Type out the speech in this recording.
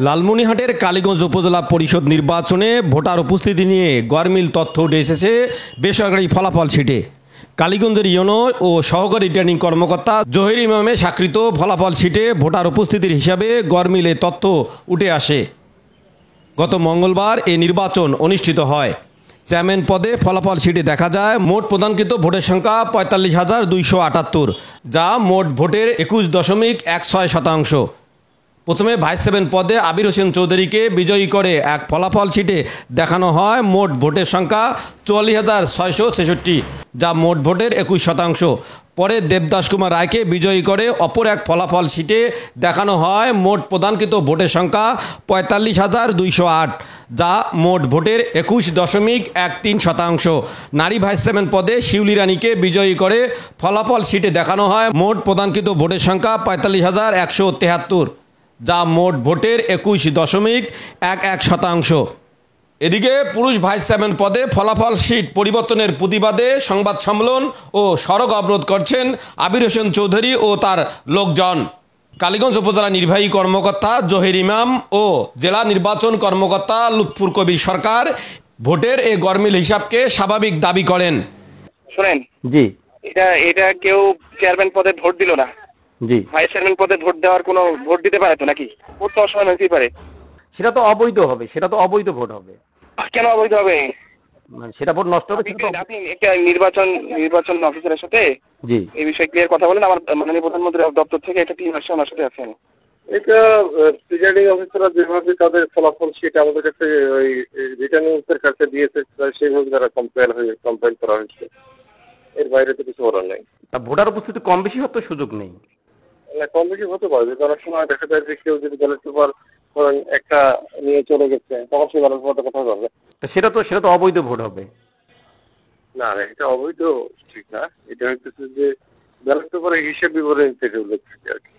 লালমনিরহাটের কালীগঞ্জ উপজেলা পরিষদ নির্বাচনে ভোটার উপস্থিতি নিয়ে গরমিল তথ্য উঠে এসেছে বেসরকারি ফলাফল শিটে। কালীগঞ্জের ইউনো ও সহকারী রিটার্নিং কর্মকর্তা জহির ইমামে স্বাক্ষরিত ফলাফল শিটে ভোটার উপস্থিতির হিসাবে গরমিলে তথ্য উঠে আসে। গত মঙ্গলবার এই নির্বাচন অনুষ্ঠিত হয়। চেয়ারম্যান পদে ফলাফল শিটে দেখা যায় মোট প্রদানকৃত ভোটের সংখ্যা ৪৫,২৭৮, যা মোট ভোটের ২১.16%। প্রথমে ভাইস চেয়ারম্যান পদে আবির হোসেন চৌধুরীকে বিজয়ী করে এক ফলাফল শিটে দেখানো হয় মোট ভোটের সংখ্যা ৪৪,৬৬৬, যা মোট ভোটের ২১%। পরে দেবদাস কুমার রায়কে বিজয়ী করে অপর এক ফলাফল শিটে দেখানো হয় মোট প্রদানকৃত ভোটের সংখ্যা ৪৫,২০৮, যা মোট ভোটের ২১.13%। নারী ভাইস চেয়ারম্যান পদে শিউলি রানীকে বিজয়ী করে ফলাফল শিটে দেখানো হয় মোট প্রদানকৃত ভোটের সংখ্যা ৪৫,১৭৩, যা মোট ভোটের ২১.11%। এদিকে পুরুষ ভাইস চেয়ারম্যান পদে ফলাফল শিট পরিবর্তনের প্রতিবাদে সংবাদ সম্মেলন ও সড়ক অবরোধ করছেন আবির হোসেন চৌধুরী ও তার লোকজন। কালীগঞ্জ উপজেলা নির্বাহী কর্মকর্তা জহির ইমাম ও জেলা নির্বাচন কর্মকর্তা লুৎফুর কবির সরকার ভোটের এই গরমিল হিসাবকে স্বাভাবিক দাবি করেন। শুনেন, জি এটা কেউ চেয়ারম্যান পদে ভোট দিল না, জি ভাইস চেয়ারম্যান পদে ভোট দেওয়ার কোনো ভোট দিতে পারে তো নাকি? ভোট তো অসময় হতেই পারে। সেটা তো অবৈধ হবে, সেটা তো অবৈধ ভোট হবে। কেন অবৈধ হবে? মানে সেটা ভোট নষ্ট হবে। আপনি একটা নির্বাচন অফিসারের সাথে জি এই বিষয়ে ক্লিয়ার কথা বলেন। আমার মাননীয় প্রধানমন্ত্রীর দপ্তর থেকে একটা টিম আসছে, ওনার সাথে আছেন। এটা প্রিজাইডিং অফিসাররা যেভাবে তাদের ফলাফল সেটা আমাদের কাছে ওই রিটার্নিং অফিসারের কাছে দিয়েছে, সেইভাবে তারা কম্পাইল করা হয়েছে। এর বাইরে তো কিছু করার নেই। ভোটার উপস্থিতি কম বেশি হতে সুযোগ নেই। না, কম বেশি হতে পারে। যে অনেক সময় দেখা যায় যে কেউ যদি ব্যালট পেপার ধরেন একটা নিয়ে চলে গেছে, তখন সেই ব্যালট পেপারটা কোথায় যাবে? সেটা তো অবৈধ ভোট হবে। না, এটা অবৈধ ঠিক না। এটা হচ্ছে যে ব্যালট পেপারের হিসেব বিবরণী থেকে উল্লেখ থাকে আর কি।